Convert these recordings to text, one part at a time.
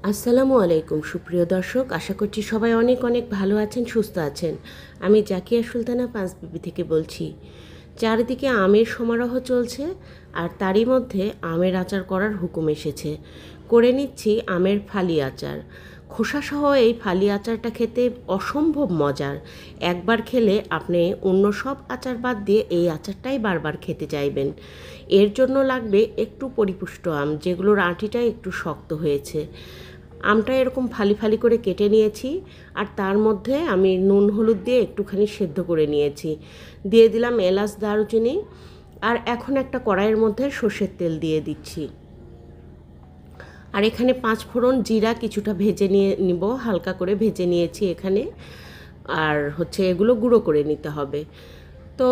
আসসালামু আলাইকুম সুপ্রিয় দর্শক, আশা করছি সবাই অনেক অনেক ভালো আছেন, সুস্থ আছেন। আমি জাকিয়া সুলতানা পাঁচবিবি থেকে বলছি। চারিদিকে আমের সমারোহ চলছে, আর তারই মধ্যে আমের আচার করার হুকুম এসেছে। করে নিচ্ছি আমের ফালি আচার। খোসাসহ এই ফালি আচারটা খেতে অসম্ভব মজার। একবার খেলে আপনি অন্য সব আচার বাদ দিয়ে এই আচারটাই বারবার খেতে চাইবেন। এর জন্য লাগবে একটু পরিপুষ্ট আম, যেগুলোর আঁটিটা একটু শক্ত হয়েছে। আমটা এরকম ফালি ফালি করে কেটে নিয়েছি, আর তার মধ্যে আমি নুন হলুদ দিয়ে একটুখানি সেদ্ধ করে নিয়েছি। দিয়ে দিলাম এলাচ, দারুচিনি, আর এখন একটা কড়াইয়ের মধ্যে সর্ষের তেল দিয়ে দিচ্ছি। আর এখানে 5 ফোড়ন, জিরা কিছুটা ভেজে নিব, হালকা করে ভেজে নিয়েছি এখানে। আর এগুলো গুঁড়ো করে নিতে হবে। তো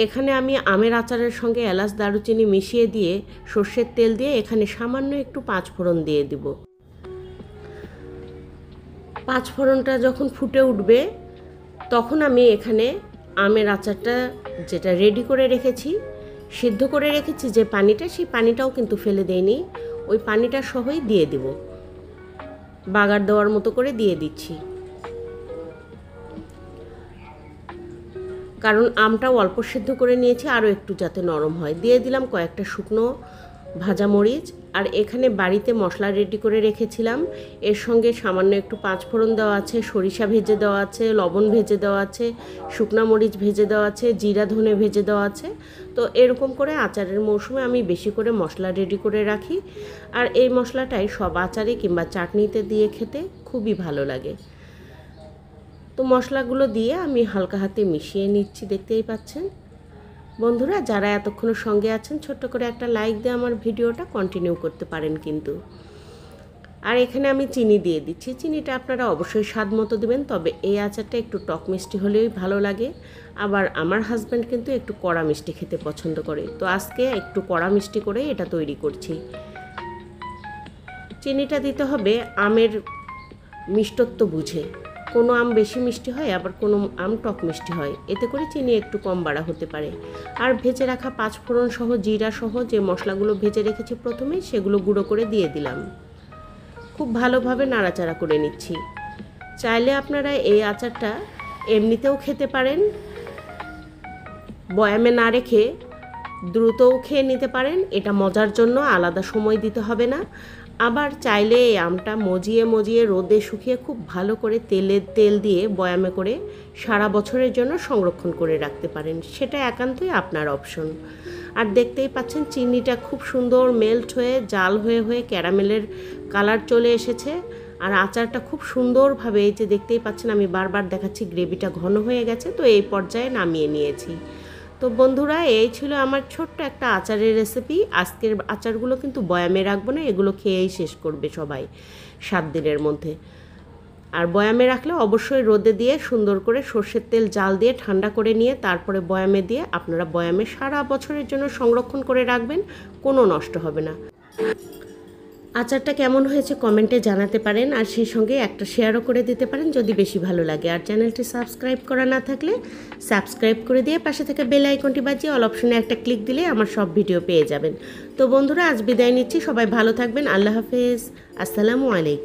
এখানে আমি আমের আচারের সঙ্গে এলাচ, দারুচিনি মিশিয়ে দিয়ে সর্ষের তেল দিয়ে এখানে সামান্য একটু 5 ফোড়ন দিয়ে দিব। 5 ফোড়নটা যখন ফুটে উঠবে, তখন আমি এখানে আমের আচারটা যেটা রেডি করে রেখেছি, সিদ্ধ করে রেখেছি যে পানিটা, সেই পানিটাও কিন্তু ফেলে দেইনি, ওই পানিটা সহই দিয়ে দিব। বাগার দেওয়ার মতো করে দিয়ে দিচ্ছি, কারণ আমটাও অল্প সিদ্ধ করে নিয়েছি, আরও একটু যাতে নরম হয়। দিয়ে দিলাম কয়েকটা শুকনো ভাজা মরিচ। আর এখানে বাড়িতে মশলা রেডি করে রেখেছিলাম, এর সঙ্গে সামান্য একটু 5 ফোড়ন দেওয়া আছে, সরিষা ভেজে দেওয়া আছে, লবণ ভেজে দেওয়া আছে, শুকনো মরিচ ভেজে দেওয়া আছে, জিরা ধনে ভেজে দেওয়া আছে। তো এরকম করে আচারের মৌসুমে আমি বেশি করে মশলা রেডি করে রাখি, আর এই মশলাটাই সব আচারে কিংবা চাটনিতে দিয়ে খেতে খুবই ভালো লাগে। তো মশলাগুলো দিয়ে আমি হালকা হাতে মিশিয়ে নিচ্ছি, দেখতেই পাচ্ছেন। বন্ধুরা, যারা এতক্ষণ সঙ্গে আছেন, ছোট্ট করে একটা লাইক দিয়ে আমার ভিডিওটা কন্টিনিউ করতে পারেন কিন্তু। আর এখানে আমি চিনি দিয়ে দিচ্ছি। চিনিটা আপনারা অবশ্যই স্বাদ মতো দেবেন, তবে এই আচারটা একটু টক মিষ্টি হলেই ভালো লাগে। আবার আমার হাজব্যান্ড কিন্তু একটু কড়া মিষ্টি খেতে পছন্দ করে, তো আজকে একটু কড়া মিষ্টি করে এটা তৈরি করছি। চিনিটা দিতে হবে আমের মিষ্টত্ব বুঝে। কোনো আম বেশি মিষ্টি হয়, আবার কোনো আম টক মিষ্টি হয়, এতে করে চিনি একটু কম বাড়া হতে পারে। আর ভেজে রাখা 5 ফোড়ন সহ, জিরা সহ যে মশলাগুলো ভেজে রেখেছি প্রথমে, সেগুলো গুঁড়ো করে দিয়ে দিলাম। খুব ভালোভাবে নাড়াচাড়া করে নিচ্ছি। চাইলে আপনারা এই আচারটা এমনিতেও খেতে পারেন, বয়ামে না রেখে দ্রুতও খেয়ে নিতে পারেন, এটা মজার জন্য আলাদা সময় দিতে হবে না। আবার চাইলে এই আমটা মজিয়ে রোদে শুকিয়ে খুব ভালো করে তেল দিয়ে বয়ামে করে সারা বছরের জন্য সংরক্ষণ করে রাখতে পারেন, সেটা একান্তই আপনার অপশন। আর দেখতেই পাচ্ছেন চিনিটা খুব সুন্দর মেল্ট হয়ে জাল হয়ে ক্যারামেলের কালার চলে এসেছে। আর আচারটা খুব সুন্দরভাবে, এই যে দেখতেই পাচ্ছেন, আমি বারবার দেখাচ্ছি গ্রেভিটা ঘন হয়ে গেছে, তো এই পর্যায়ে নামিয়ে নিয়েছি। তো বন্ধুরা, এই ছিল আমার ছোট্ট একটা আচারের রেসিপি। আজকের আচারগুলো কিন্তু বয়ামে রাখবো না, এগুলো খেয়েই শেষ করবে সবাই 7 দিনের মধ্যে। আর বয়ামে রাখলে অবশ্যই রোদে দিয়ে সুন্দর করে সর্ষের তেল জাল দিয়ে ঠান্ডা করে নিয়ে তারপরে বয়ামে দিয়ে আপনারা বয়ামে সারা বছরের জন্য সংরক্ষণ করে রাখবেন, কোনো নষ্ট হবে না। আচারটা কেমন হয়েছে কমেন্টে জানাতে পারেন, আর সেই সঙ্গে একটা শেয়ারও করে দিতে পারেন যদি বেশি ভালো লাগে। আর চ্যানেলটি সাবস্ক্রাইব করা না থাকলে সাবস্ক্রাইব করে দিয়ে পাশে থেকে বেল আইকনটি বাজিয়ে অল অপশনে একটা ক্লিক দিলে আমার সব ভিডিও পেয়ে যাবেন। তো বন্ধুরা, আজ বিদায় নিচ্ছি, সবাই ভালো থাকবেন, আল্লাহ হাফেজ, আসসালামু আলাইকুম।